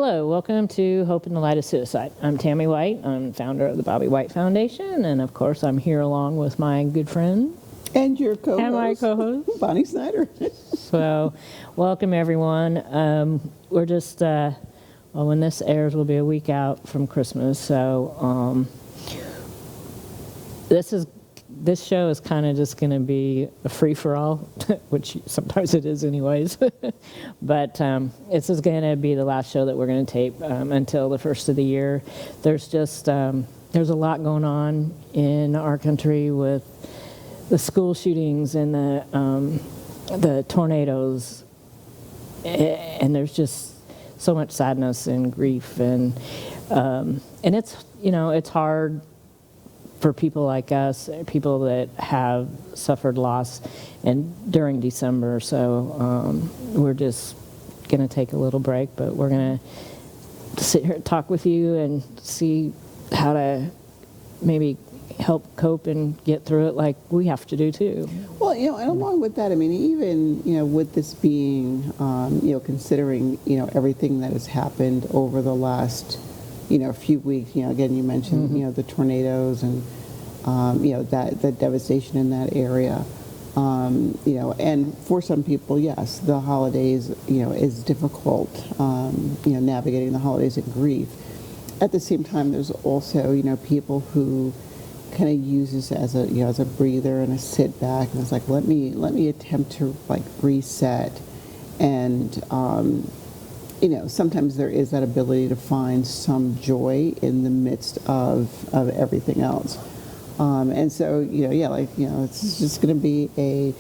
Hello, welcome to Hope in the Light of Suicide. I'm Tammy White. I'm founder of the Bobby White Foundation, and of course I'm here along with my good friend and your co-host, and my co-host, Bonnie Snyder. So, welcome everyone. We're just, when this airs, we'll be a week out from Christmas, so this show is kind of just going to be a free-for-all, which sometimes it is anyways. But this is going to be the last show that we're going to tape until the first of the year. There's just, there's a lot going on in our country with the school shootings and the tornadoes. And there's just so much sadness and grief. And it's, it's hard for people like us, people that have suffered loss, and during December. So we're just going to take a little break, but we're going to sit here and talk with you and see how to maybe help cope and get through it like we have to do too. Well, and along with that, I mean, even, with this being, considering, everything that has happened over the last few weeks, again, you mentioned, the tornadoes and, that devastation in that area, and for some people, yes, the holidays, is difficult, navigating the holidays in grief. At the same time, there's also, people who kind of use this as a breather and a sit back, and it's like, let me attempt to reset, and, sometimes there is that ability to find some joy in the midst of everything else. And so, it's just going to be a,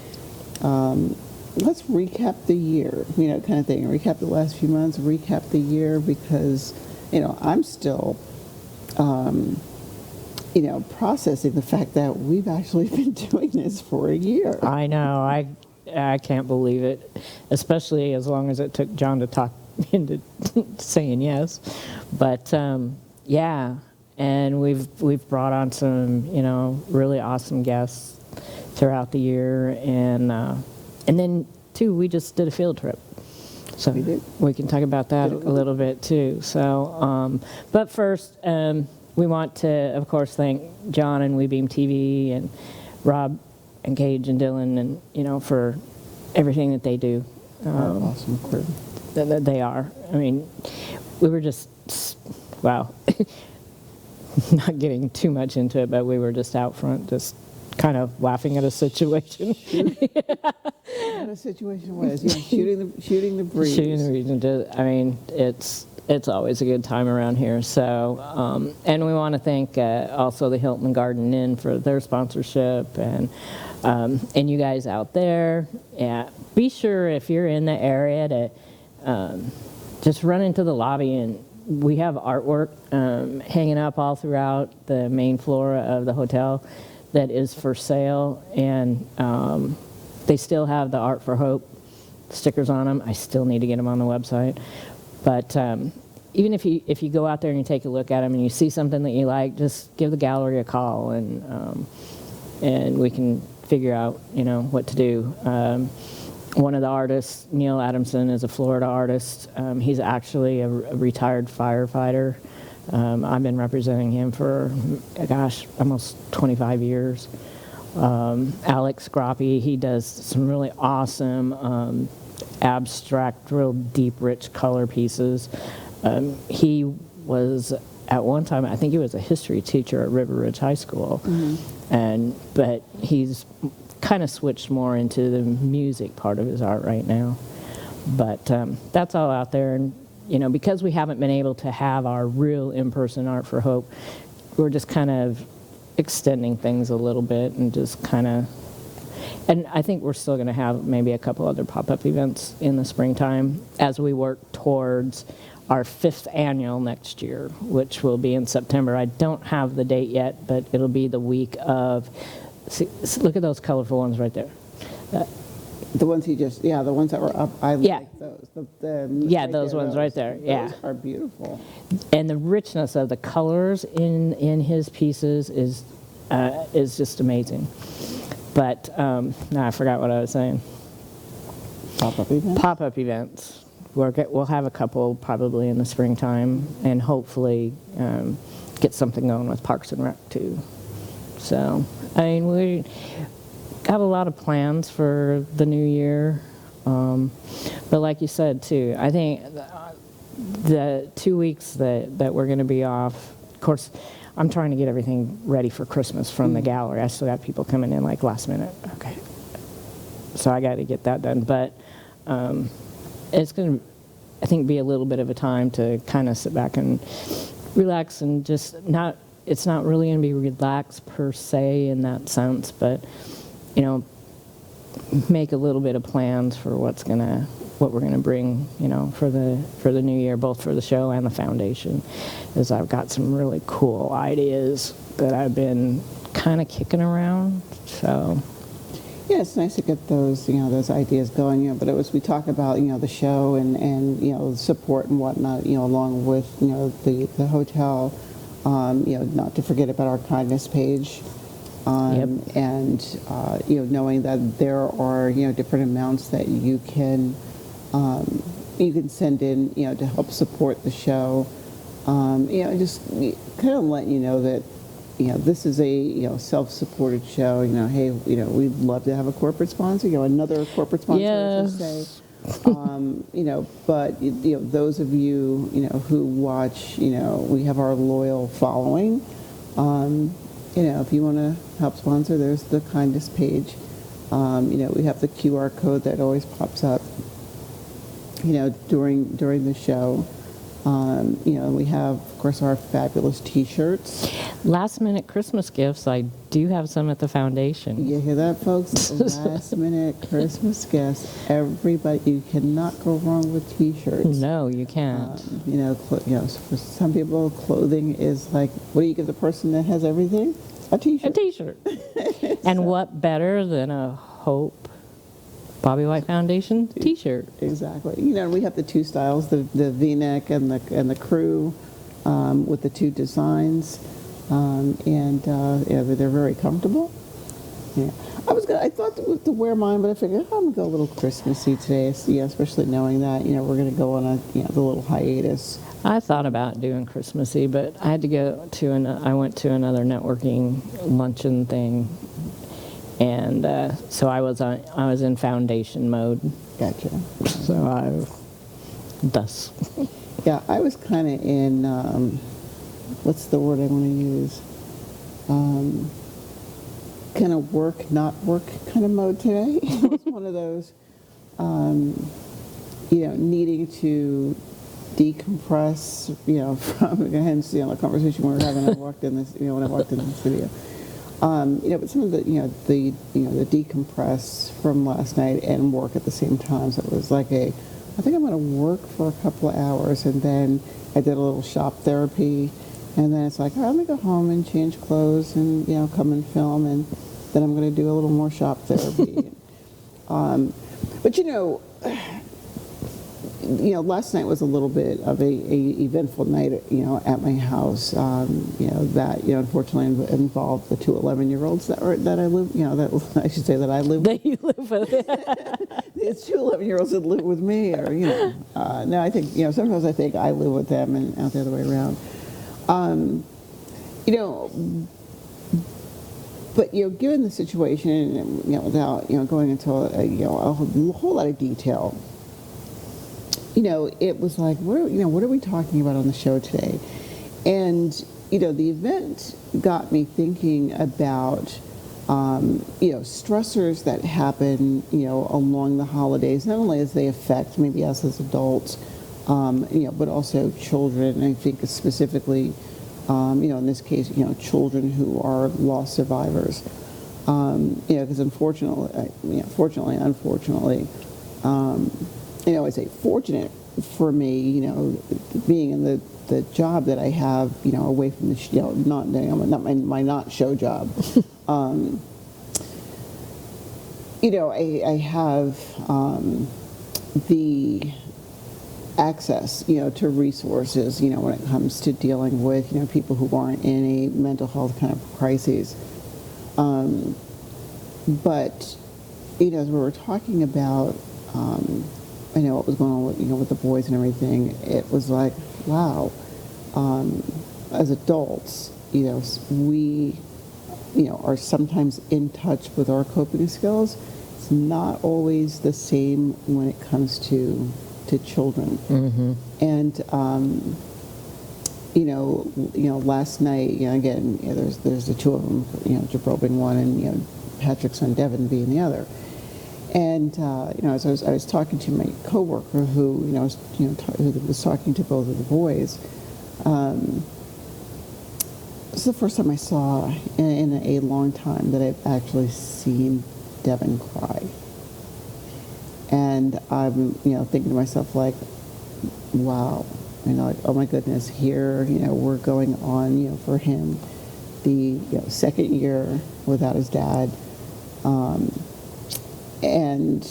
let's recap the year, kind of thing. Recap the last few months, recap the year, because, I'm still, processing the fact that we've actually been doing this for a year. I know. I can't believe it, especially as long as it took John to talk into saying yes. But yeah, and we've brought on some really awesome guests throughout the year, and then too we just did a field trip, so we can talk about that a little bit too. So but first we want to of course thank John and WeBeam TV and Rob and Gage and Dylan and for everything that they do. Awesome crew. They are. I mean, we were just, wow, not getting too much into it, but we were just out front, just kind of laughing at a situation. What a situation was, shooting the breeze. Shooting the breeze. I mean, it's always a good time around here. So, and we want to thank also the Hilton Garden Inn for their sponsorship, and you guys out there. Yeah, be sure if you're in the area to just run into the lobby, and we have artwork hanging up all throughout the main floor of the hotel that is for sale, and they still have the Art for Hope stickers on them. I still need to get them on the website, but even if you go out there and you take a look at them and you see something that you like, just give the gallery a call, and we can figure out what to do. One of the artists, Neil Adamson, is a Florida artist. He's actually a retired firefighter. I've been representing him for, almost 25 years. Alex Groppe, he does some really awesome abstract, real deep, rich color pieces. He was, at one time, I think he was a history teacher at River Ridge High School. But he's kind of switched more into the music part of his art right now. But that's all out there, and because we haven't been able to have our real in-person Art for Hope, we're just kind of extending things a little bit, and just kind of, and I think we're still going to have maybe a couple other pop-up events in the springtime as we work towards our 5th annual next year, which will be in September. I don't have the date yet, but it'll be the week of, see, look at those colorful ones right there. The ones the ones that were up, I like those. Those ones right there. Those are beautiful. And the richness of the colors in his pieces is just amazing. But now I forgot what I was saying. Pop-up events? Pop-up events. we'll have a couple probably in the springtime, and hopefully get something going with Parks and Rec too. So, I mean, we have a lot of plans for the new year, but like you said too, I think the 2 weeks that we're going to be off, of course, I'm trying to get everything ready for Christmas from the gallery. I still got people coming in like last minute. Okay, so I got to get that done, but it's going to, I think, be a little bit of a time to kind of sit back and relax and just not, it's not really going to be relaxed per se in that sense, but, you know, make a little bit of plans for what we're going to bring, you know, for the new year, both for the show and the foundation, as I've got some really cool ideas that I've been kind of kicking around, so. Yeah, it's nice to get those, you know, those ideas going, you know, but we talk about, you know, the show and you know, support and whatnot, you know, along with, you know, the hotel, you know, not to forget about our kindness page, Yep. and, you know, knowing that there are, you know, different amounts that you can send in, you know, to help support the show, you know, just kind of let you know that, you know, this is a, you know, self-supported show. You know, hey, you know, we'd love to have a corporate sponsor, you know, another corporate sponsor, I should say. You know, but, you know, those of you, you know, who watch, you know, we have our loyal following. You know, if you want to help sponsor, there's the kindness page. You know, we have the QR code that always pops up, you know, during the show. You know, we have, of course, our fabulous T-shirts. Last minute Christmas gifts, I do have some at the foundation. You hear that, folks? Last minute Christmas gifts. Everybody, you cannot go wrong with T-shirts. No, you can't. You know, you know, for some people, clothing is like, what do you give the person that has everything? A T-shirt. A T-shirt. And what better than a Hope Bobby White Foundation T-shirt? Exactly. You know, we have the two styles, the V-neck and the crew, with the two designs, and yeah, they're very comfortable. Yeah, I thought to wear mine, but I figured I'm gonna go a little Christmassy today. Yeah, especially knowing that, you know, we're gonna go on the little hiatus. I thought about doing Christmassy, but I had to go to I went to another networking luncheon thing, and so I was in foundation mode. Gotcha. So thus. Yeah, I was kind of in, what's the word I want to use? Kind of work, not work kind of mode today. It was one of those, you know, needing to decompress, you know, from, hence, you know, the conversation we were having when I walked in this, you know, when I walked into the studio. You know, but some of the, the decompress from last night and work at the same time. So it was like I think I'm going to work for a couple of hours, and then I did a little shop therapy, and then it's like, all right, let me go home and change clothes and, you know, come and film, and then I'm going to do a little more shop therapy. But last night was a little bit of a eventful night, you know, at my house. You know, that, you know, unfortunately involved the two 11-year-olds that I live, you know, that I should say that I live with. That you live with. It's two 11-year-olds that live with me, or, you know, no, I think, you know, sometimes I think I live with them and not the other way around. You know, but, you know, given the situation, you know, without, you know, going into a whole lot of detail, you know, it was like, what are we talking about on the show today? And, you know, the event got me thinking about, you know, stressors that happen, you know, along the holidays, not only as they affect maybe us as adults, you know, but also children. And I think specifically, you know, in this case, you know, children who are loss survivors. You know, because unfortunately, you know, I say fortunate for me, you know, being in the job that I have, you know, away from the, you know, not my not show job. You know, I have the access, you know, to resources, you know, when it comes to dealing with, you know, people who aren't in a mental health kind of crises. But, you know, as we were talking about, I know what was going on with, with the boys and everything, it was like, wow, as adults, we, are sometimes in touch with our coping skills. It's not always the same when it comes to children. And, last night, again, there's the two of them, Jabril being one and, Patrick's son Devin being the other. And as I was talking to my coworker who who was talking to both of the boys, this is the first time I saw in a long time that I've actually seen Devin cry. And I'm thinking to myself like, wow, like, oh my goodness, here we're going on for him the second year without his dad. And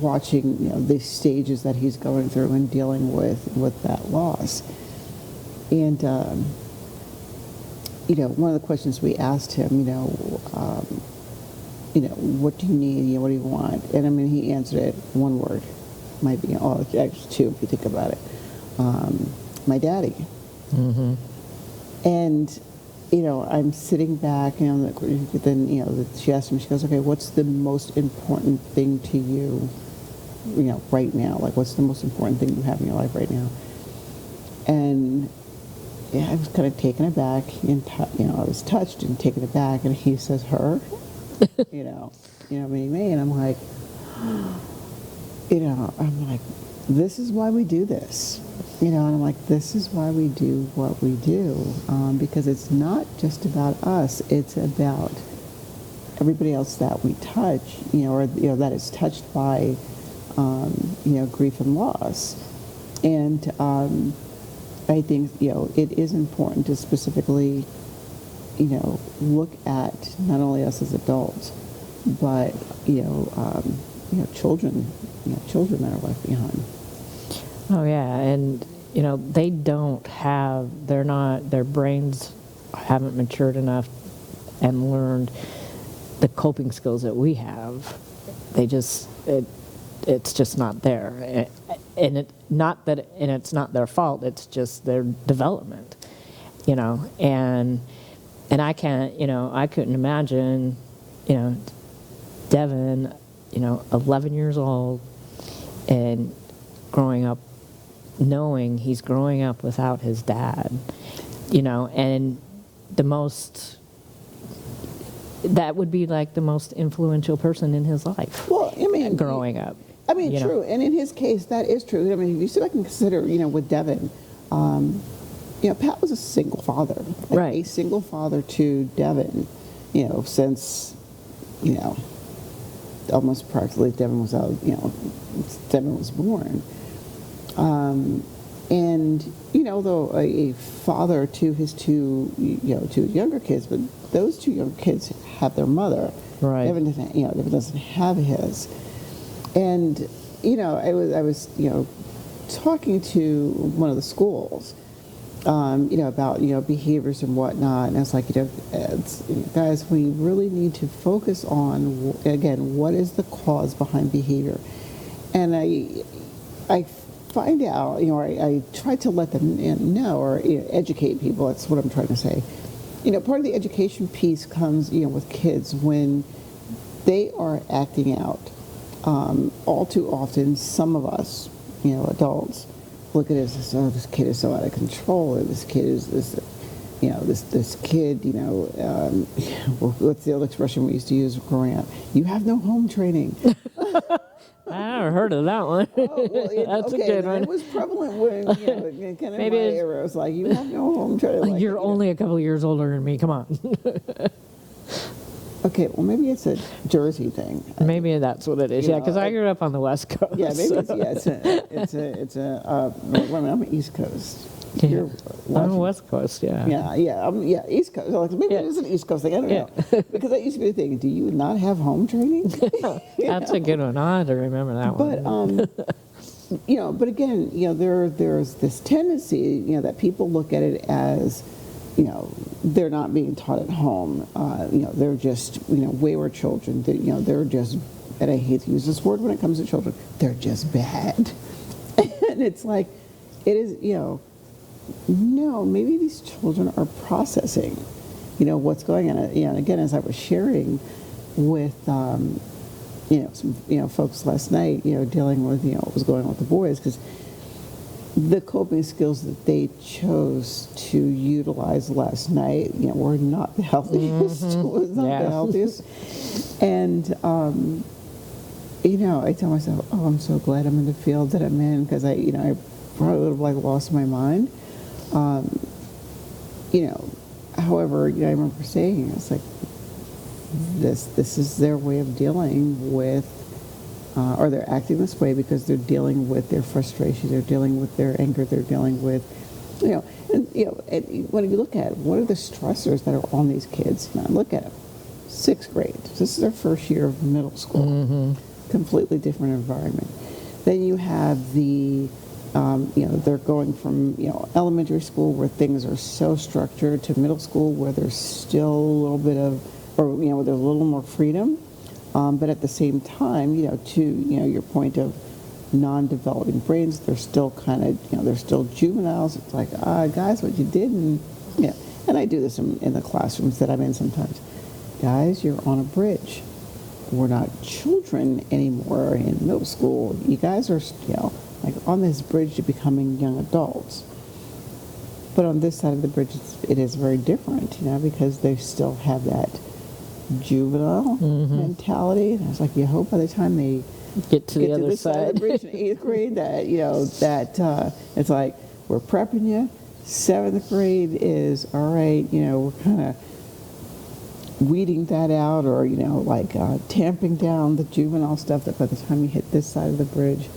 watching the stages that he's going through and dealing with that loss. And one of the questions we asked him, what do you need? What do you want? And I mean, he answered it one word. Might be actually two if you think about it. My daddy. And I'm sitting back, then, she asked him, she goes, okay, what's the most important thing to you, right now? Like, what's the most important thing you have in your life right now? And I was kind of taken aback, and, I was touched and taken aback, and he says, her, me, and I'm like, this is why we do this. And I'm like, this is why we do what we do, because it's not just about us, it's about everybody else that we touch, or that is touched by, grief and loss. And I think, it is important to specifically, look at not only us as adults, but, children, children that are left behind. Oh yeah, and they don't have, their brains haven't matured enough and learned the coping skills that we have. They just, it's just not there. And it's not their fault, it's just their development, and I can't, I couldn't imagine, Devin, 11 years old and growing up knowing he's growing up without his dad, and that would be like the most influential person in his life. Well, I mean, growing up. True, and in his case, that is true. I mean, if you sit back and consider, with Devin, Pat was a single father, right? A single father to Devin, since, almost practically Devin was out, Devin was born. And, though a father to his two younger kids, but those two younger kids have their mother. Right. Devin doesn't have his. And, I was talking to one of the schools, about, behaviors and whatnot. And I was like, guys, we really need to focus on, again, what is the cause behind behavior? And I find out, I try to let them know, or educate people. That's what I'm trying to say. Part of the education piece comes, with kids when they are acting out. All too often, some of us, adults, look at it as, oh, this kid is so out of control, or this kid is this, this kid, what's the other expression we used to use growing up? You have no home training. I never heard of that one. Oh, well, That's okay, a good one. It was prevalent when, kind of Maybe my era. It was like, you have no home training. Like, you're only a couple years older than me. Come on. Okay, well, maybe it's a Jersey thing. Maybe that's what it is. Yeah, because I grew up on the West Coast. Yeah, maybe I'm East Coast. Yeah. I'm West Coast, yeah. Yeah, East Coast. Like, maybe it is an East Coast thing. I don't know. Because that used to be the thing. Do you not have home training? That's a good one. I had to remember that one. But, but again, there's this tendency, that people look at it as, they're not being taught at home. They're just, wayward children. They're just, and I hate to use this word when it comes to children, they're just bad. And it's like, it is, no, maybe these children are processing, what's going on. And again, as I was sharing with, some, folks last night, dealing with, what was going on with the boys, because the coping skills that they chose to utilize last night, were not the healthiest. It was not the healthiest. And, I tell myself, oh, I'm so glad I'm in the field that I'm in, because I probably would have lost my mind. However, I remember saying, it's like, this is their way of dealing with, or they're acting this way because they're dealing with their frustration, they're dealing with their anger, they're dealing with, and when you look at it, what are the stressors that are on these kids? Look at them, 6th grade. This is their first year of middle school, completely different environment. Then you have the, they're going from, elementary school where things are so structured to middle school where there's still a little bit of, or, where there's a little more freedom. But at the same time, to, your point of non-developing brains, they're still kind of, they're still juveniles. It's like, guys, what you did, and, and I do this in the classrooms that I'm in sometimes. Guys, you're on a bridge. We're not children anymore in middle school. You guys are, on this bridge to becoming young adults. But on this side of the bridge, it is very different, because they still have that juvenile mentality. And I was like, you hope by the time they get to the other this side of the bridge in 8th grade that, it's like, we're prepping you. 7th grade is, all right, we're kind of weeding that out, or, tamping down the juvenile stuff, that by the time you hit this side of the bridge,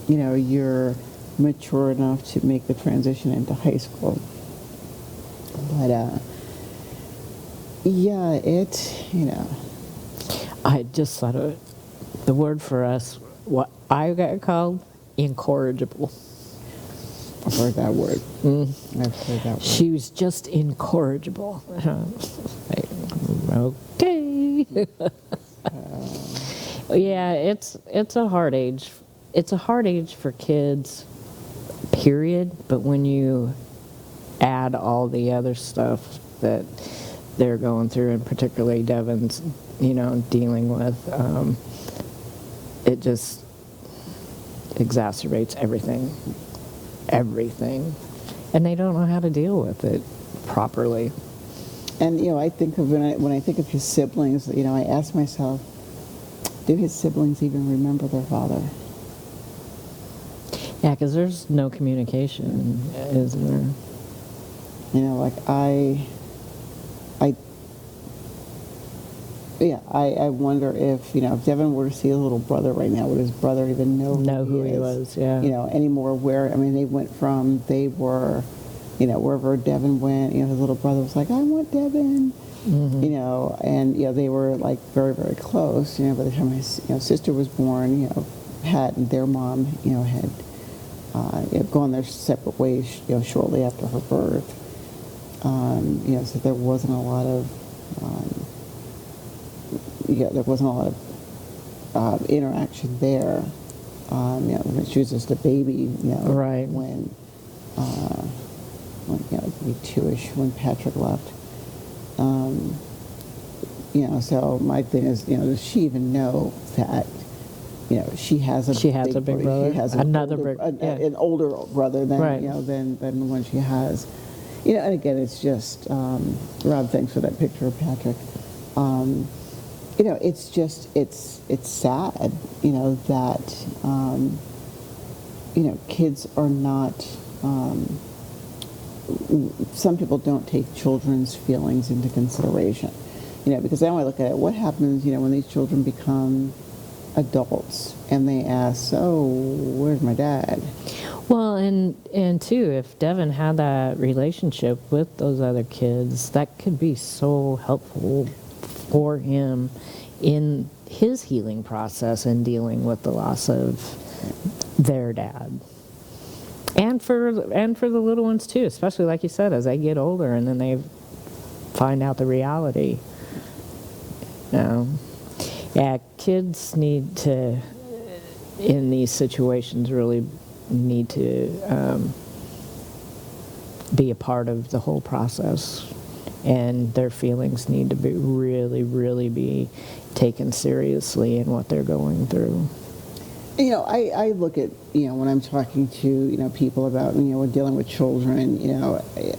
you're mature enough to make the transition into high school. But, yeah, I just thought of the word for us, what I got called, incorrigible. I've heard that word. I've heard that word. She was just incorrigible. Okay. Yeah, it's a hard age. It's a hard age for kids, period. But when you add all the other stuff that they're going through, and particularly Devin's, dealing with, it just exacerbates everything, and they don't know how to deal with it properly. And I think of when I think of his siblings, I ask myself, do his siblings even remember their father? Yeah, because there's no communication, is there? I wonder if Devin were to see a little brother right now, would his brother even know who he was? Yeah. Anymore. Where they went from, they were, wherever Devin went, his little brother was like, I want Devin, and they were like very, very close. By the time his sister was born, Pat and their mom, had gone their separate ways, shortly after her birth. So there wasn't a lot of interaction there. She was just a baby, right. when maybe 2-ish when Patrick left. So my thing is, does she even know that, she has a big brother? She has an older brother than, right. Than the one she has. And again, it's just, Rob, thanks for that picture of Patrick. It's just, it's sad, that, kids are not, some people don't take children's feelings into consideration, because then I look at it, what happens, when these children become adults and they ask, so where's my dad? Well, and too, if Devin had that relationship with those other kids, that could be so helpful for him in his healing process and dealing with the loss of their dad. And for the little ones too, especially like you said, as they get older and then they find out the reality. Yeah, kids need to, in these situations, really need to be a part of the whole process, and their feelings need to be really be taken seriously in what they're going through. I look at, when I'm talking to, people about, when dealing with children,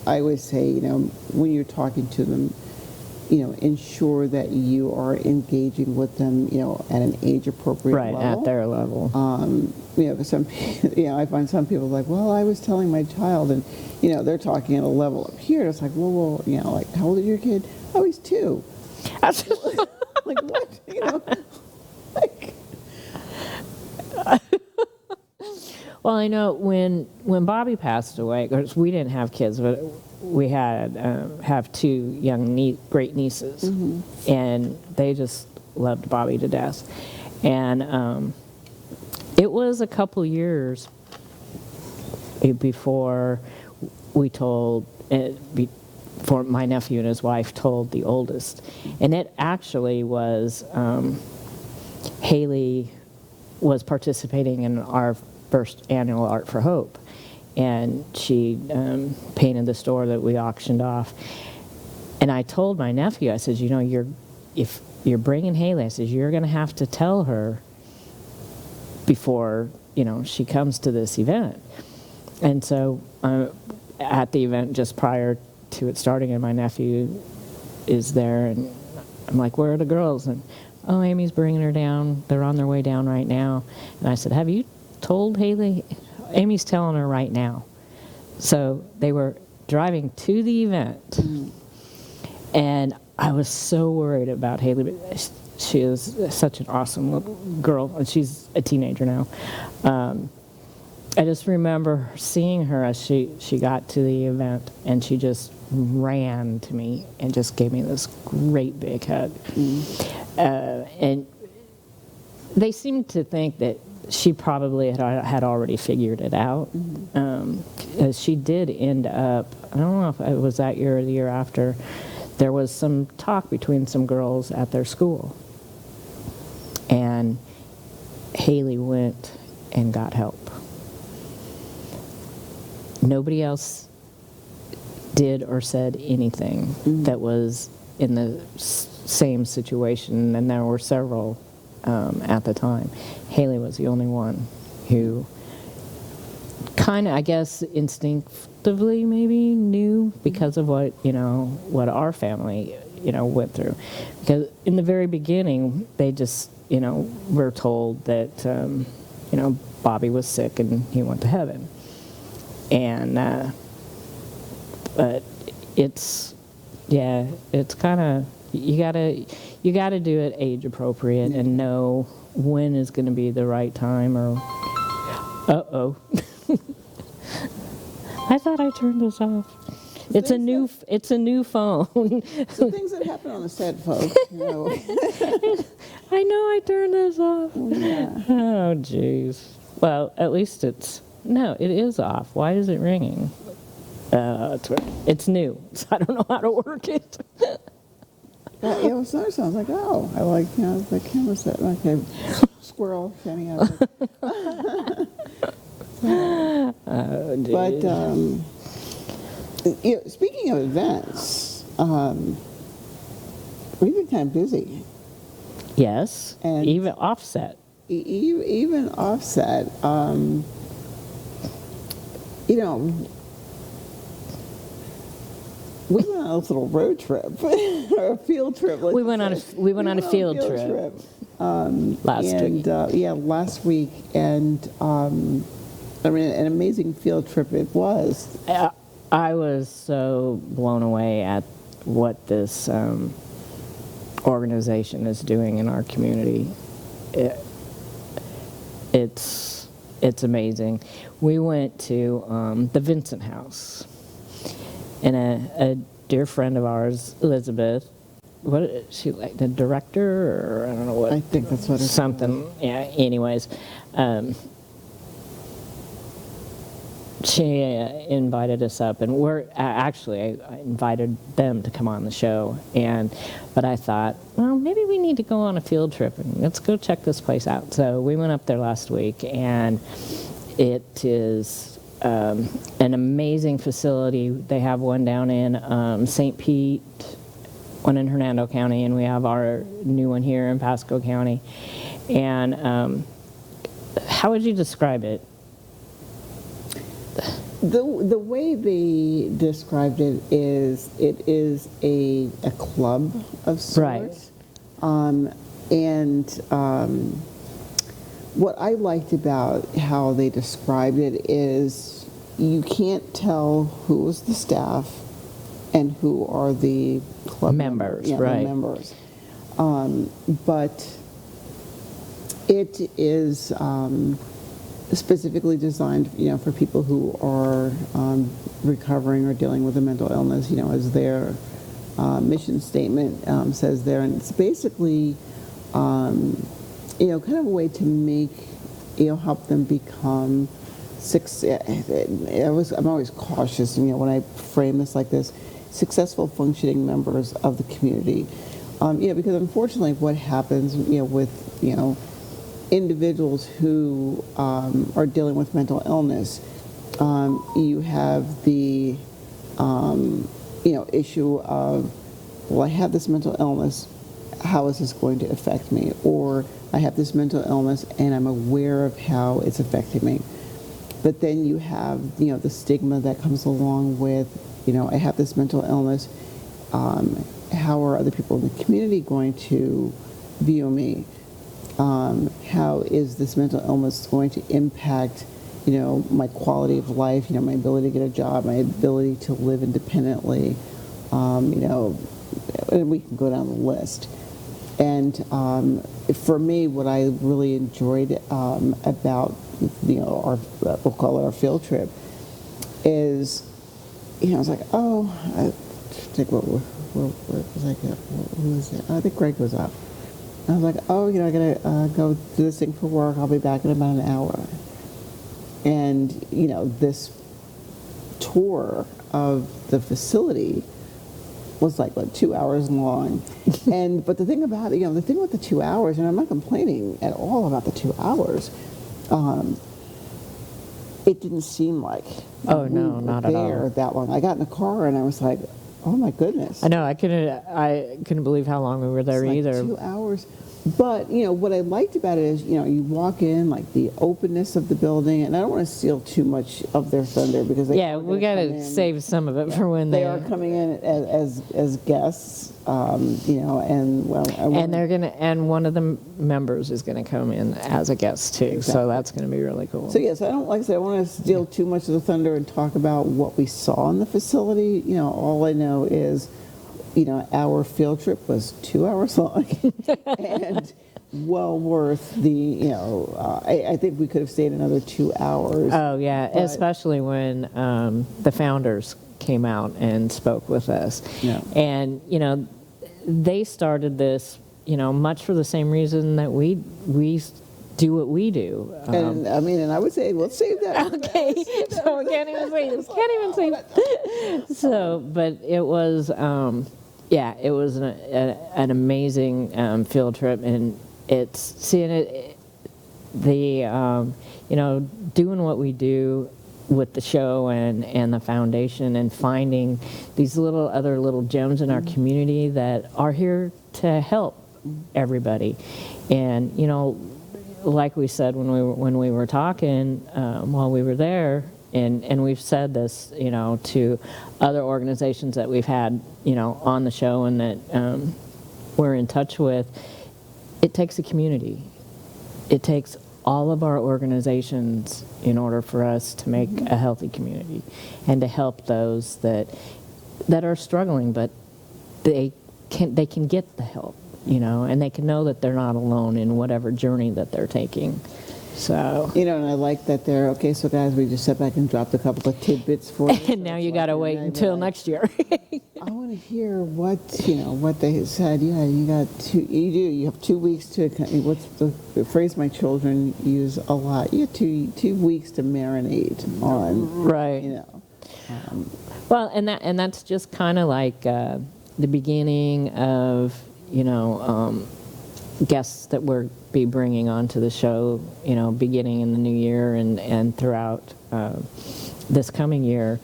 I always say, when you're talking to them, ensure that you are engaging with them, at an age-appropriate Right, level. at their level. 'Cause I find some people like, well, I was telling my child, and, they're talking at a level up here. It's like, well, like, how old is your kid? Oh, he's 2. Like, what? Like, Well, I know when Bobby passed away, of course, we didn't have kids, but we had have 2 young great nieces, and they just loved Bobby to death. And it was a couple years before we told, before my nephew and his wife told the oldest, and it actually was Haley was participating in our first annual Art for Hope, and she painted the store that we auctioned off. And I told my nephew, I said, if you're bringing Haley, I said, you're going to have to tell her before she comes to this event. And so at the event just prior to it starting, and my nephew is there, and I'm like, where are the girls? And oh, Amy's bringing her down. They're on their way down right now. And I said, have you told Haley? Amy's telling her right now. So they were driving to the event, and I was so worried about Haley. But she is such an awesome little girl, and she's a teenager now. I just remember seeing her as she got to the event, and she just ran to me and just gave me this great big hug. And they seemed to think that she probably had already figured it out. She did end up, I don't know if it was that year or the year after, there was some talk between some girls at their school. And Haley went and got help. Nobody else did or said anything that was in the same situation, and there were several at the time. Haley was the only one who kind of, I guess, instinctively maybe knew because of what our family went through. Because in the very beginning, they just were told that Bobby was sick and he went to heaven. And but it's kind of, you gotta do it age appropriate and know when is going to be the right time. Or I thought I turned this off. It's a new phone. So things that happen on the set, folks. I know I turned this off. Yeah. Oh jeez. Well, at least it is off. Why is it ringing? It's new, so I don't know how to work it. It was nice. I was like, oh, I like, the camera set. Okay, squirrel standing out. Oh, geez. But speaking of events, we've been kind of busy. Yes, And even Offset. Even Offset. We went on a little road trip or a field trip. We went on a field trip last week. Last week, and an amazing field trip it was. I was so blown away at what this organization is doing in our community. It's amazing. We went to the Vincent House. And a dear friend of ours, Elizabeth, what is she, like the director, or I don't know what? I think that's what it's something. Yeah. Anyways, she invited us up, and actually I invited them to come on the show, but I thought, well, maybe we need to go on a field trip and let's go check this place out. So we went up there last week, and it is an amazing facility. They have one down in St. Pete, one in Hernando County, and we have our new one here in Pasco County. And how would you describe it? The way they described it is a club of sorts. Right. What I liked about how they described it is you can't tell who was the staff and who are the club Members, the right. members. But it is specifically designed, for people who are recovering or dealing with a mental illness, as their mission statement says there. And it's basically, kind of a way to make, help them become I'm always cautious, when I frame this like this, successful functioning members of the community. Because unfortunately what happens, with, individuals who are dealing with mental illness, you have the, issue of, well, I have this mental illness, how is this going to affect me? Or I have this mental illness and I'm aware of how it's affecting me. But then you have, the stigma that comes along with, I have this mental illness. How are other people in the community going to view me? How is this mental illness going to impact, my quality of life, my ability to get a job, my ability to live independently, and we can go down the list. And for me, what I really enjoyed about, our, we'll call it our field trip, is, I was like, oh, I think where was I? Who was it? I think Greg was up. I was like, oh, I gotta go do this thing for work. I'll be back in about an hour. And this tour of the facility was like 2 hours long. But the thing about it, the thing with the 2 hours, and I'm not complaining at all about the 2 hours. It didn't seem like Oh no, not at all. that long. I got in the car and I was like, oh my goodness. I know, I couldn't believe how long we were there It's like either. 2 hours. But, what I liked about it is, you walk in, like the openness of the building, and I don't want to steal too much of their thunder because they Yeah, we got to save some of it for when they are coming in as guests, and well, and one of the members is gonna come in as a guest too, so that's gonna be really cool. So yes, I don't like I said, I want to steal too much of the thunder and talk about what we saw in the facility. All I know is, our field trip was 2 hours long and well worth the, I think we could have stayed another 2 hours. Oh yeah, especially when the founders came out and spoke with us. Yeah. And they started this, much for the same reason that we do what we do. And I would say, let's save that. Okay, so we can't even say this. Can't even say. So, but it was, it was an amazing field trip, and it's seeing it, doing what we do with the show and the foundation, and finding these other little gems in our community that are here to help everybody. And like we said when we were talking while we were there, and we've said this to other organizations that we've had on the show and that we're in touch with, it takes a community. It takes all of our organizations in order for us to make a healthy community and to help those that are struggling, but they can get the help, and they can know that they're not alone in whatever journey that they're taking. So, And I like that they're, okay, so guys, we just sat back and dropped a couple of tidbits for you. and now you got to wait until next year. I want to hear what they said. Yeah, you have 2 weeks to, what's the phrase my children use a lot? You have two weeks to marinate on. Right. Well, and that's just kind of like the beginning of, guests that we'll be bringing onto the show, beginning in the new year and throughout this coming year,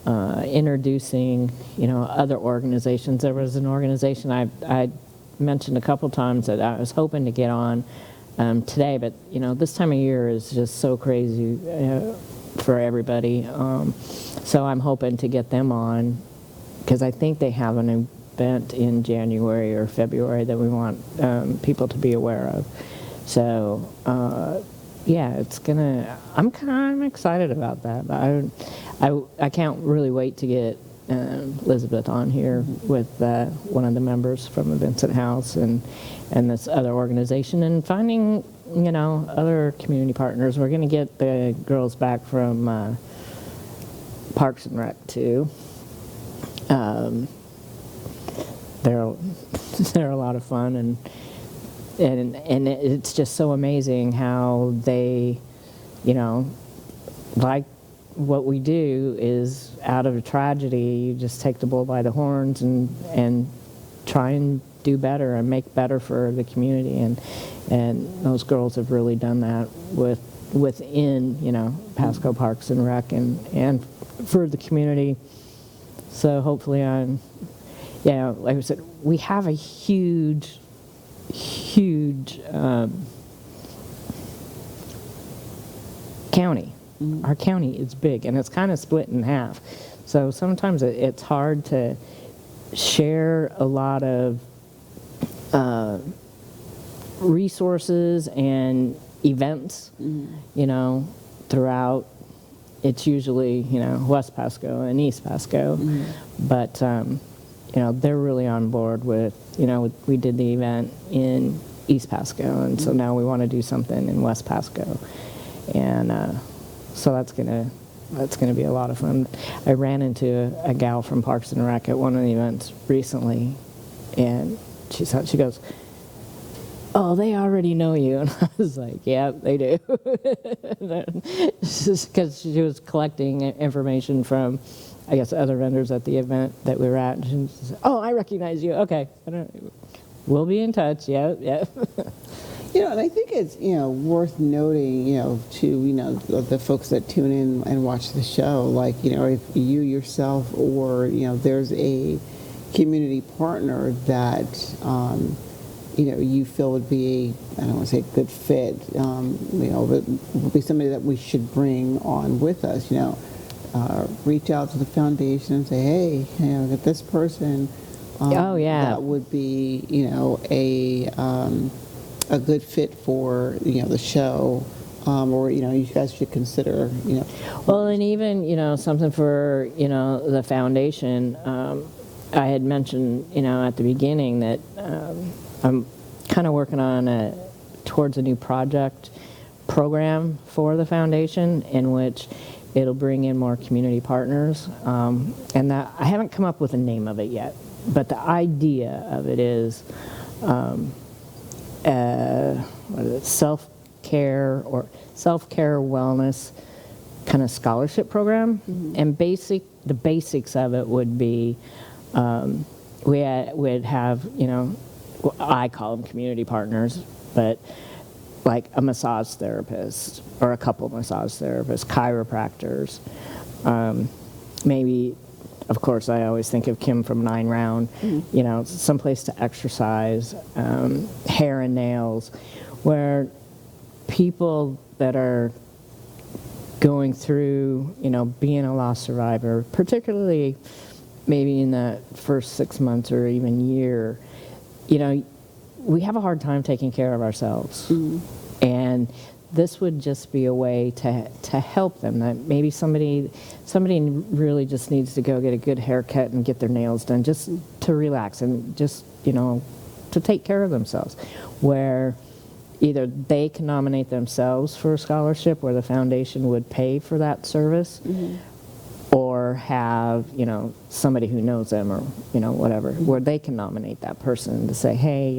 introducing, other organizations. There was an organization I mentioned a couple times that I was hoping to get on today, but, this time of year is just so crazy for everybody. So I'm hoping to get them on because I think they have an event in January or February that we want people to be aware of. So, I'm excited about that. I can't really wait to get Elizabeth on here with one of the members from the Vincent House and this other organization and finding, other community partners. We're going to get the girls back from Parks and Rec too. They're a lot of fun and it's just so amazing how they, like what we do is out of a tragedy, you just take the bull by the horns and try and do better and make better for the community and those girls have really done that within Pasco Parks and Rec and for the community. So hopefully like I said, we have a huge county. Our county is big, and it's kind of split in half. So sometimes it's hard to share a lot of resources and events, throughout. It's usually, West Pasco and East Pasco, but they're really on board with, we did the event in East Pasco, and so now we want to do something in West Pasco, and so that's gonna be a lot of fun. I ran into a gal from Parks and Rec at one of the events recently, and she goes, "Oh, they already know you," and I was like, "Yeah, they do," because she was collecting information from, I guess, other vendors at the event that we were at. And she said, "Oh, I recognize you. Okay, we'll be in touch." Yeah. And I think it's worth noting to the folks that tune in and watch the show, like if you yourself or there's a community partner that you feel would be I don't want to say a good fit, but would be somebody that we should bring on with us. Reach out to the foundation and say, hey, get this person. That would be, a good fit for, the show, or, you guys should consider, Well, and even, something for, the foundation. I had mentioned, at the beginning that I'm kind of working on towards a new project program for the foundation in which it'll bring in more community partners, and that I haven't come up with a name of it yet, but the idea of it is self-care wellness kind of scholarship program, and the basics of it would be we'd have I call them community partners, but like a massage therapist or a couple massage therapists, chiropractors, maybe, of course, I always think of Kim from 9 Round, someplace to exercise, hair and nails, where people that are going through, being a loss survivor, particularly maybe in the first 6 months or even year, we have a hard time taking care of ourselves. And this would just be a way to help them. That maybe somebody really just needs to go get a good haircut and get their nails done, just to relax and just to take care of themselves. Where either they can nominate themselves for a scholarship where the foundation would pay for that service, or have, somebody who knows them or, whatever, where they can nominate that person to say, hey,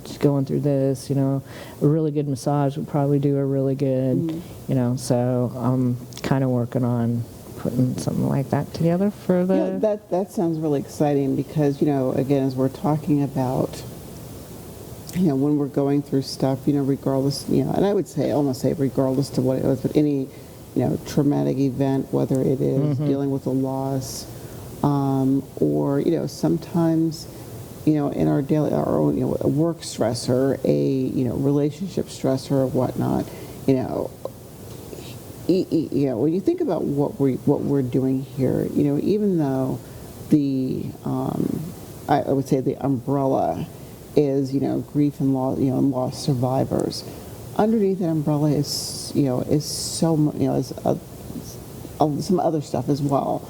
she's going through this, a really good massage would probably do her really good, so I'm kind of working on putting something like that together for the... Yeah, that sounds really exciting because, again, as we're talking about, when we're going through stuff, regardless, and I would say, almost say regardless to what it was, but any, traumatic event, whether it is dealing with a loss, or, sometimes, in our daily, our own, a work stressor, a, relationship stressor or whatnot, when you think about what we're doing here, even though the, I would say the umbrella is, grief and loss, and loss survivors. Underneath that umbrella is, is so, is some other stuff as well,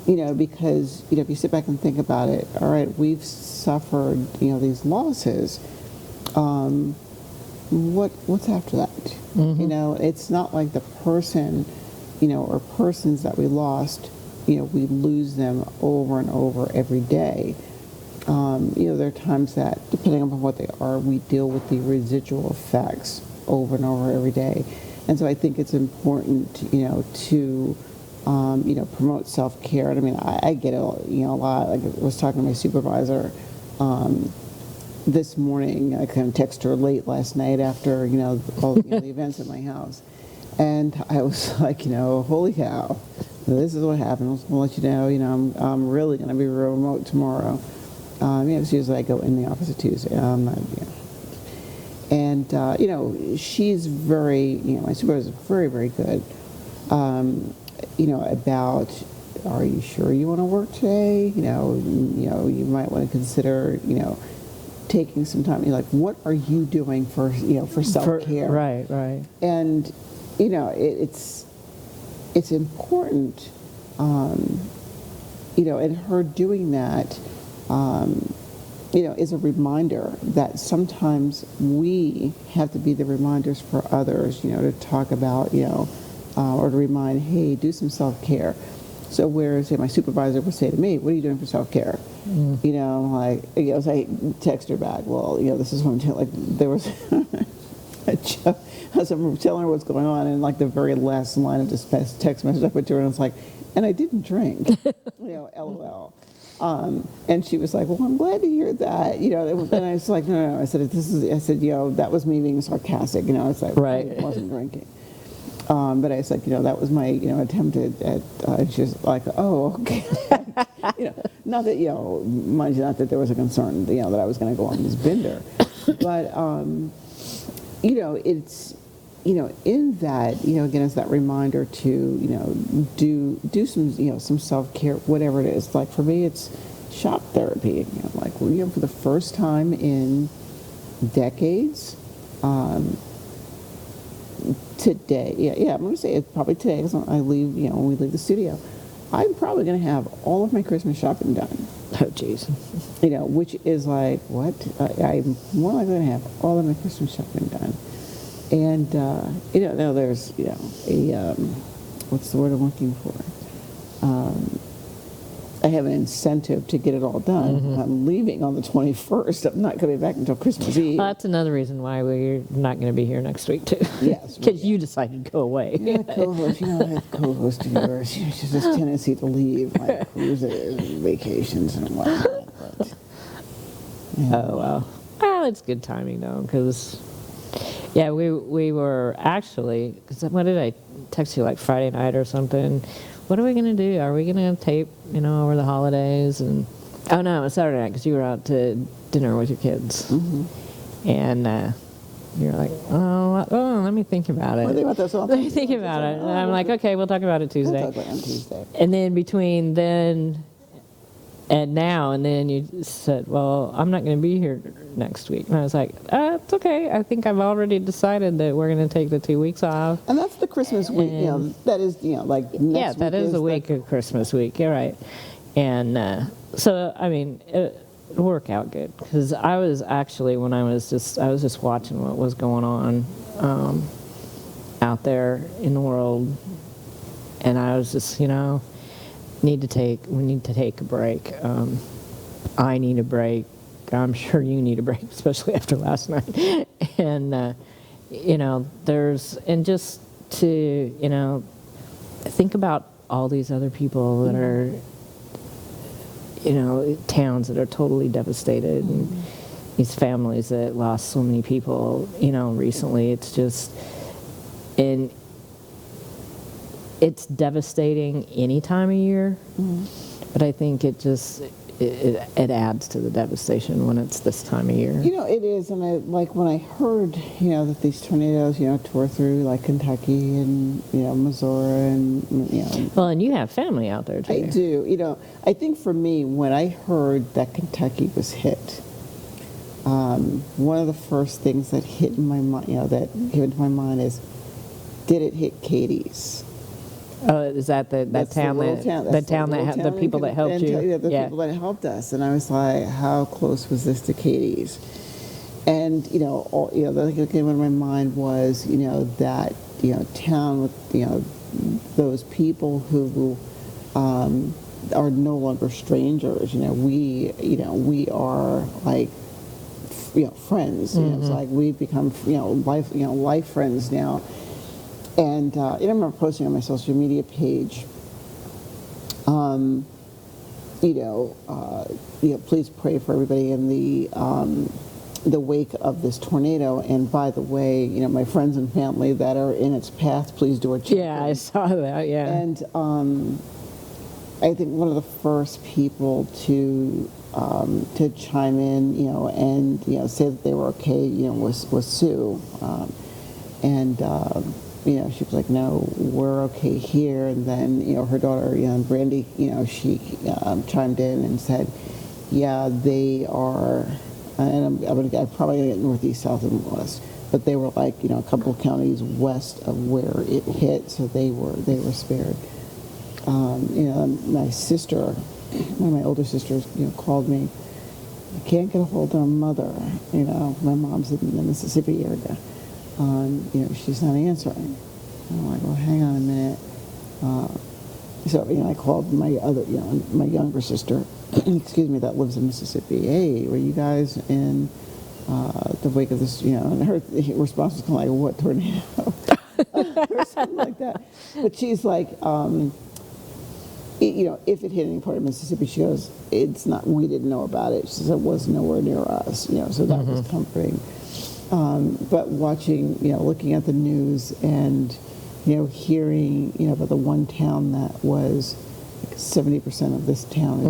because, if you sit back and think about it, all right, we've suffered, these losses. What's after that? It's not like the person, or persons that we lost, we lose them over and over every day. There are times that, depending upon what they are, we deal with the residual effects over and over every day. And so I think it's important, to, promote self-care. And I mean, I get it, a lot. Like I was talking to my supervisor this morning. I kind of texted her late last night after, all the events at my house. And I was like, holy cow, this is what happened. I was going to let you know, I'm really going to be remote tomorrow. It's usually I go in the office at Tuesday. I'm not, And, she's very, my supervisor is very, very good, about, are you sure you want to work today? You might want to consider, taking some time. Like, what are you doing for, for self-care? Right. And, it's important, and her doing that, is a reminder that sometimes we have to be the reminders for others, to talk about, or to remind, hey, do some self-care. So whereas, say, my supervisor would say to me, what are you doing for self-care? As I text her back, well, this is what I'm telling, like, there was a joke, as I'm telling her what's going on, and like the very last line of this text message I put to her, and it's like, and I didn't drink, LOL. And she was like, well, I'm glad to hear that, and I was like, no, I said, that was me being sarcastic, it's like, right. I wasn't drinking. But I said, that was my, attempt at, she's like, oh, okay. Not that, mind you, not that there was a concern, that I was going to go on this bender. But, it's, in that, again, it's that reminder to, do some, some self-care, whatever it is. Like for me, it's shop therapy. Like, for the first time in decades, today, I'm going to say it's probably today, because I leave, when we leave the studio, I'm probably going to have all of my Christmas shopping done. Oh, jeez. Which is like, what? I'm more likely going to have all of my Christmas shopping done. And, now there's, what's the word I'm looking for? I have an incentive to get it all done. I'm leaving on the 21st. I'm not coming back until Christmas Eve. Well, that's another reason why we're not going to be here next week, too. Yes. Because you decided to go away. Yeah, co-host, I have co-host of yours. She has this tendency to leave my cruises and vacations and whatnot. But, Oh, well. Well, it's good timing, though, because, yeah, we were actually, because what did I text you, like Friday night or something? What are we going to do? Are we going to tape, over the holidays? And oh, no, it was Saturday night, because you were out to dinner with your kids. And you're like, oh, let me think about it. What do you think about this? Let me think about it. And I'm like, okay, we'll talk about it Tuesday. We'll talk about it on Tuesday. And then between then and now, and then you said, well, I'm not going to be here next week. And I was like, it's okay. I think I've already decided that we're going to take the 2 weeks off. And that's the Christmas week, that is, like next Yeah, that week is the week of Christmas week. You're right. And so, I mean, it'll work out good. Because I was actually, when I was just watching what was going on out there in the world, and I was just, we need to take a break. I need a break. I'm sure you need a break, especially after last night. And, and just to, think about all these other people that are, towns that are totally devastated, and these families that lost so many people, recently. It's just, and it's devastating any time of year, but I think it just, it adds to the devastation when it's this time of year. It is, and when I heard, that these tornadoes, tore through like Kentucky and, Missouri and, Well, and you have family out there too. I do. I think for me, when I heard that Kentucky was hit, one of the first things that hit in my mind, that came into my mind is, did it hit Katie's? Oh, is that the town the people that helped you? Yeah, the people that helped us. And I was like, how close was this to Katie's? And the thing that came into my mind was, that town with those people who are no longer strangers. We are like friends. It's like we've become life friends now. And I remember posting on my social media page, please pray for everybody in the wake of this tornado. And by the way, my friends and family that are in its path, please do a check. Yeah, I saw that. Yeah. And I think one of the first people to chime in, and say that they were okay, was Sue, she was like, no, we're okay here. And then, her daughter, Brandy, she chimed in and said, yeah, they are, and I'm probably going to get northeast, south, and west, but they were like, a couple of counties west of where it hit, so they were spared. My sister, one of my older sisters, called me. I can't get a hold of her mother. My mom's in the Mississippi area. She's not answering. I'm like, well, hang on a minute. So, I called my other, my younger sister, excuse me, that lives in Mississippi. Hey, were you guys in the wake of this, and her response was kind of like, what tornado? Or something like that. But she's like, if it hit any part of Mississippi, she goes, it's not, we didn't know about it. She says, it was nowhere near us, so that was comforting. But watching, looking at the news and, hearing, about the one town that was like 70% of this town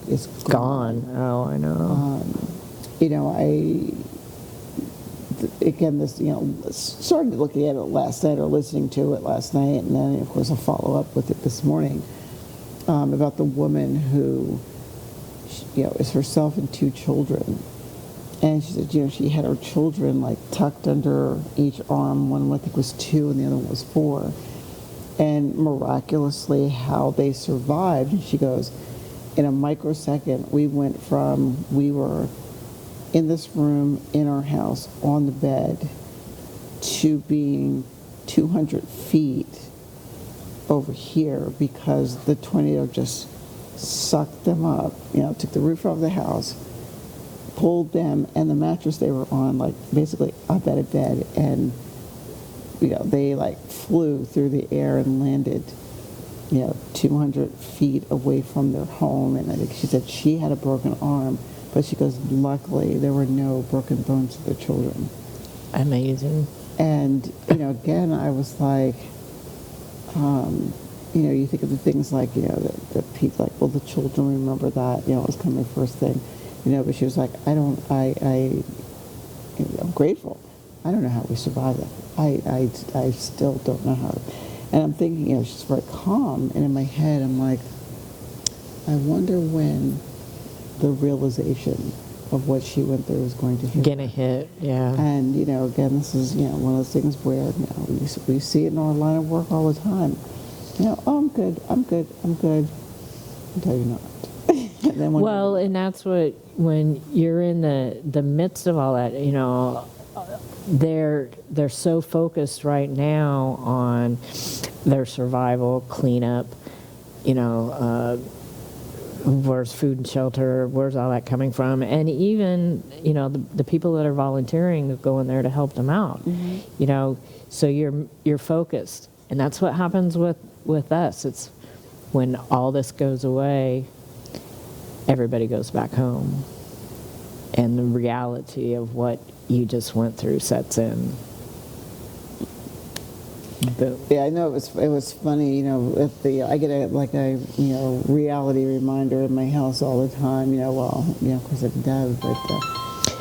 is gone. Oh, I know. Again, this, started looking at it last night or listening to it last night, and then, of course, a follow-up with it this morning about the woman who, is herself and two children. And she said, she had her children like tucked under each arm. One I think was 2 and the other one was 4. And miraculously how they survived. And she goes, in a microsecond, we were in this room in our house on the bed to being 200 feet over here because the tornado just sucked them up, took the roof off the house, pulled them and the mattress they were on, like basically up out of bed, and they like flew through the air and landed 200 feet away from their home. And I think she said she had a broken arm, but she goes, luckily there were no broken bones to the children. Amazing. And again, I was like, you think of the things like the people, like, well, the children remember that, it was kind of the first thing. But she was like, I'm grateful. I don't know how we survived that. I still don't know how. And I'm thinking, she's very calm. And in my head, I'm like, I wonder when the realization of what she went through is going to hit. Gonna hit, yeah. And, again, this is, one of those things where, we see it in our line of work all the time. Oh, I'm good. Until you're not. And then when Well, and that's what, when you're in the midst of all that, they're so focused right now on their survival, cleanup, where's food and shelter, where's all that coming from, and even the people that are volunteering to go in there to help them out. So you're focused, and that's what happens with us. It's when all this goes away, everybody goes back home, and the reality of what you just went through sets in. Yeah, I know it was funny, if I get a reality reminder in my house all the time, of course it does, but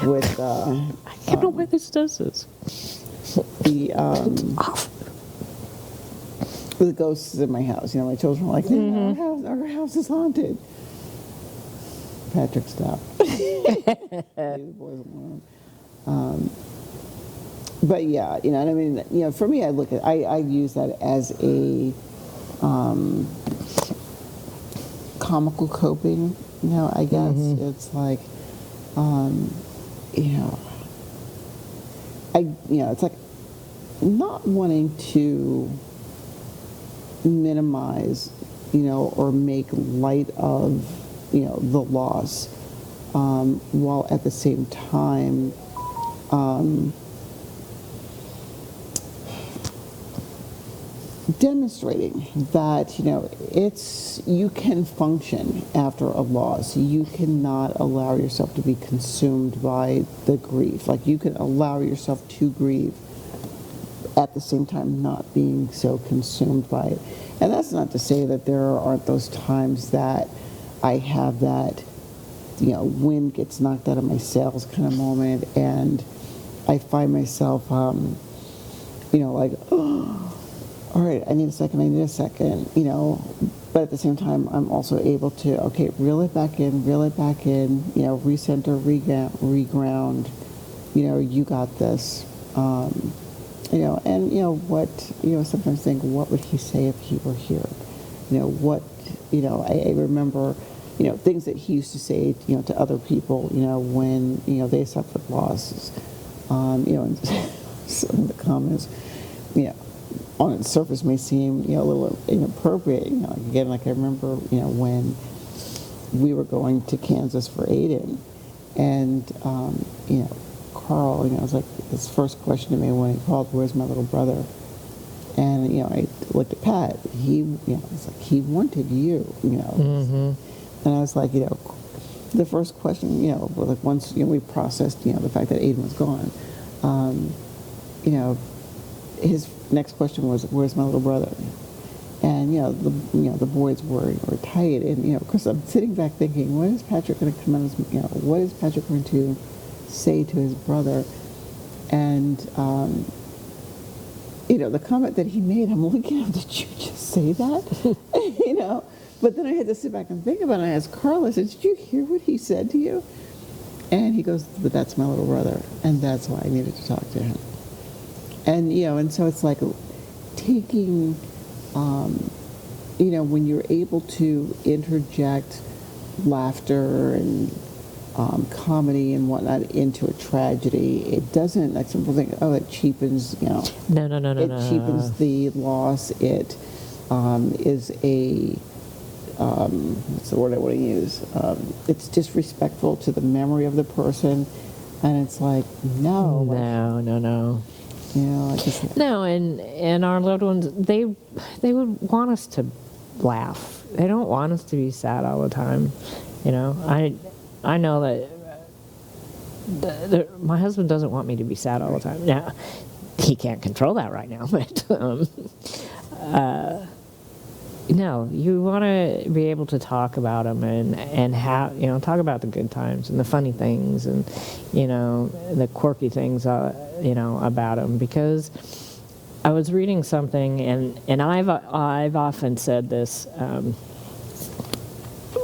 with I don't know why this does this. The ghosts in my house, my children are like, our house is haunted. Patrick, stop. The boys alone. But yeah, what I mean, for me, I use that as a comical coping, I guess. It's like, it's like not wanting to minimize, or make light of, the loss, while at the same time, demonstrating that you can function after a loss. You cannot allow yourself to be consumed by the grief. Like, you can allow yourself to grieve at the same time not being so consumed by it. And that's not to say that there aren't those times that I have that wind gets knocked out of my sails kind of moment, and I find myself like, oh, all right, I need a second, but at the same time, I'm also able to, okay, reel it back in, recenter, reground, you got this, and, sometimes think, what would he say if he were here? I remember, things that he used to say, to other people, when, they suffered losses, and some of the comments, on its surface may seem, a little inappropriate. Again, like I remember, when we were going to Kansas for Aiden, and, Carl, it was like his first question to me when he called, "Where's my little brother?" And, I looked at Pat. He, it's like, he wanted you, And I was like, the first question, like once, we processed, the fact that Aiden was gone, his next question was, "Where's my little brother?" And the boys were tight, and of course I'm sitting back thinking, what is Patrick going to come out as, what is Patrick going to say to his brother? And the comment that he made, I'm looking at him, did you just say that? But then I had to sit back and think about it. I asked Carl, I said, did you hear what he said to you? And he goes, but that's my little brother, and that's why I needed to talk to him. And, and so it's like taking, when you're able to interject laughter and comedy and whatnot into a tragedy, it doesn't, like some people think, oh, it cheapens, No. it cheapens the loss. It is a, what's the word I want to use? It's disrespectful to the memory of the person. And it's like, no. No. I just... No, and our loved ones, they would want us to laugh. They don't want us to be sad all the time. I know that my husband doesn't want me to be sad all the time. Now, he can't control that right now, but no, you want to be able to talk about them and have, talk about the good times and the funny things and, the quirky things, about them. Because I was reading something, and I've often said this,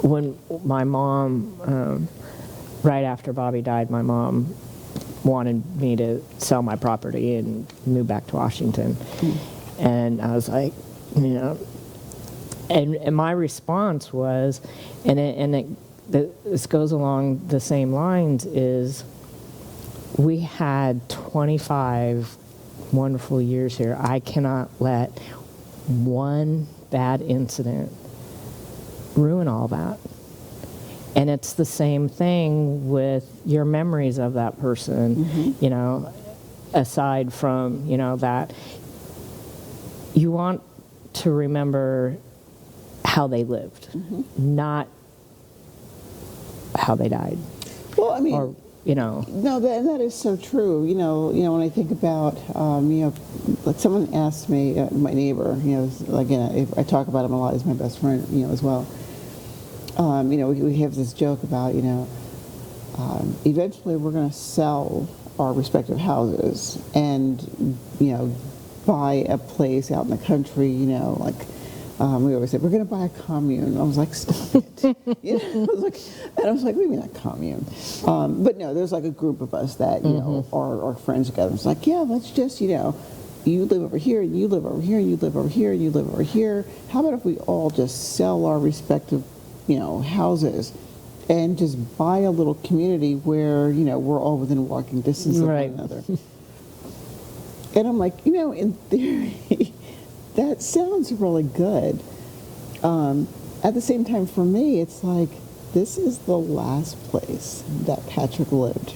when my mom, right after Bobby died, my mom wanted me to sell my property and move back to Washington. And I was like, and my response was, and it this goes along the same lines, is we had 25 wonderful years here. I cannot let one bad incident ruin all that. And it's the same thing with your memories of that person, you know, aside from, you know, that. You want to remember how they lived, not how they died. Well, I mean, Or, you know. no, that is so true. You know, when I think about, you know, like someone asked me, my neighbor, you know, again, I talk about him a lot, he's my best friend, you know, as well. You know, we have this joke about, you know, eventually we're going to sell our respective houses and, you know, buy a place out in the country, you know, like we always say, we're going to buy a commune. I was like, stop it. You know, I was like, what do you mean a commune? But no, there's like a group of us that, you know, are friends together. It's like, yeah, let's just, you know, you live over here, and you live over here, and you live over here, and you live over here. How about if we all just sell our respective, you know, houses and just buy a little community where, you know, we're all within walking distance of one another. And I'm like, you know, in theory, that sounds really good. At the same time, for me, it's like, this is the last place that Patrick lived.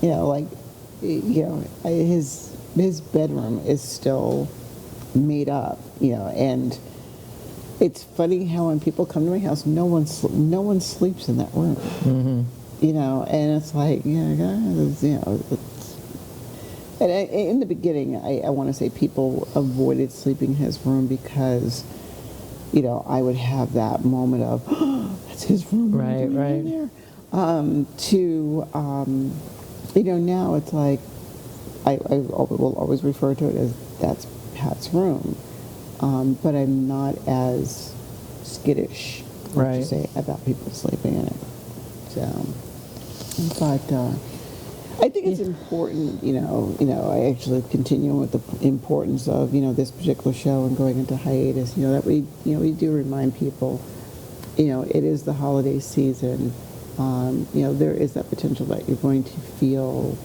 You know, like, you know, his bedroom is still made up, you know, and it's funny how when people come to my house, no one sleeps in that room. You know, and it's like, yeah, guys, you know. And in the beginning, I want to say people avoided sleeping in his room because, you know, I would have that moment of, oh, that's his room. Right. There. You know, now it's like, I will always refer to it as that's Pat's room. But I'm not as skittish, I should say, about people sleeping in it. So, but I think it's important, you know, I actually continue with the importance of, you know, this particular show and going into hiatus, you know, that we do remind people, you know, it is the holiday season. You know, there is that potential that you're going to feel,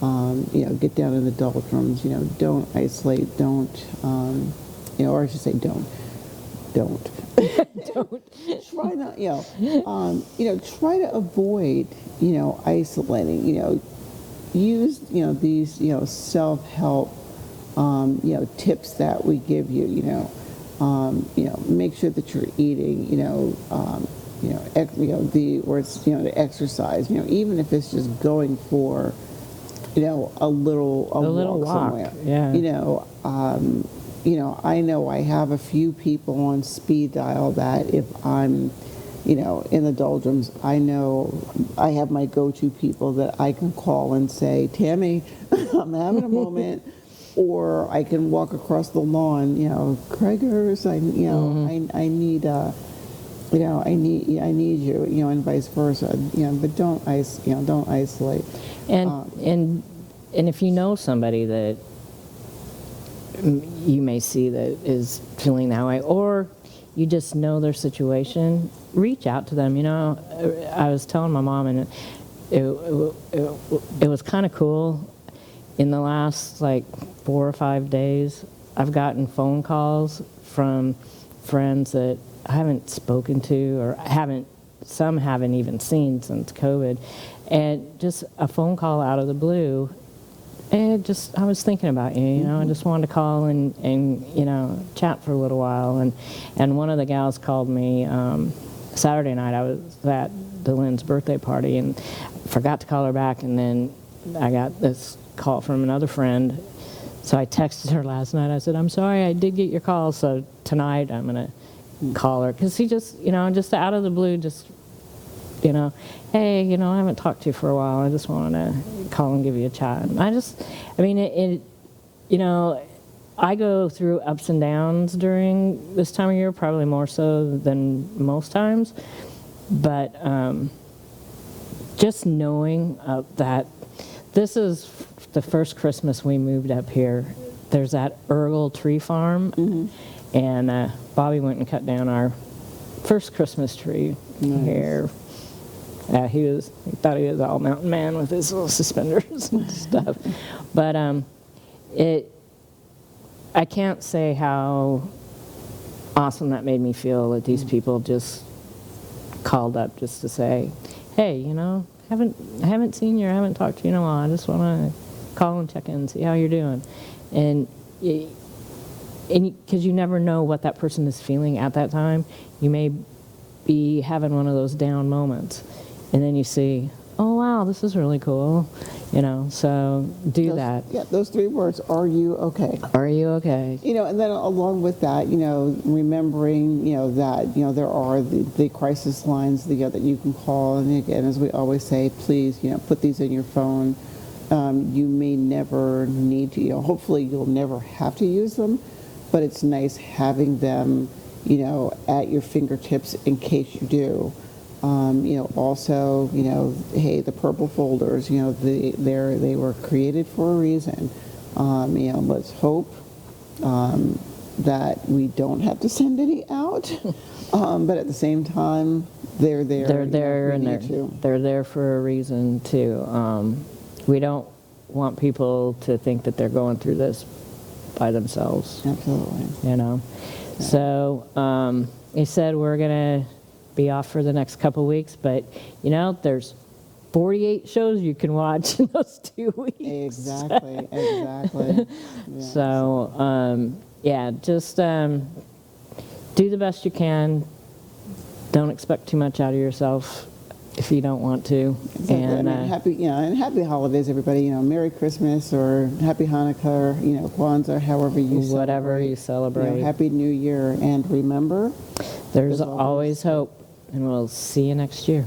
you know, get down in the doldrums, you know, don't isolate, don't, you know, or I should say don't. Don't. Try not, you know, try to avoid, you know, isolating, you know, use, you know, these, you know, self-help, you know, tips that we give you, you know, make sure that you're eating, you know, the exercise, you know, even if it's just going for, you know, a little walk somewhere, you know, I know I have a few people on speed dial that if I'm, you know, in the doldrums, I know I have my go-to people that I can call and say, Tammy, I'm having a moment, or I can walk across the lawn, you know, Craigers, I need, you know, I need you, you know, and vice versa, you know, but don't isolate. And if you know somebody that you may see that is feeling that way, or you just know their situation, reach out to them. You know, I was telling my mom, and it was kind of cool. In the last like 4 or 5 days, I've gotten phone calls from friends that I haven't spoken to, or some haven't even seen since COVID, and just a phone call out of the blue. And I was thinking about you, you know, I just wanted to call and you know, chat for a little while. And one of the gals called me Saturday night. I was at the Lynn's birthday party and forgot to call her back. And then I got this call from another friend. So I texted her last night. I said, I'm sorry, I did get your call. So tonight I'm going to call her. Because he just, you know, just out of the blue, just, you know, hey, you know, I haven't talked to you for a while. I just wanted to call and give you a chat. I mean, it you know, I go through ups and downs during this time of year, probably more so than most times. But just knowing that this is the first Christmas we moved up here. There's that Urgel tree farm, and Bobby went and cut down our first Christmas tree here He thought he was all mountain man with his little suspenders and stuff. But I can't say how awesome that made me feel that these people just called up just to say, hey, I haven't seen you, I haven't talked to you in a while. I just want to call and check in and see how you're doing. And because you never know what that person is feeling at that time. You may be having one of those down moments, and then you see, oh wow, this is really cool, so that. Yeah, those 3 words, are you okay? Are you okay? And then along with that, remembering, that, there are the crisis lines that you can call. And again, as we always say, please, put these in your phone. You may never need to, hopefully you'll never have to use them, but it's nice having them, at your fingertips in case you do. Also, hey, the purple folders, they were created for a reason. Let's hope that we don't have to send any out. But at the same time, they're there. They're there, and they're there for a reason too. We don't want people to think that they're going through this by themselves. Absolutely. Yeah. So he said we're gonna be off for the next couple weeks, but there's 48 shows you can watch in those 2 weeks. Exactly. Yeah. So just do the best you can. Don't expect too much out of yourself if you don't want to. Exactly. And happy holidays, everybody. Merry Christmas or Happy Hanukkah, or Kwanzaa, however you celebrate. Whatever you celebrate. Happy New Year, and remember, there's always hope, and we'll see you next year.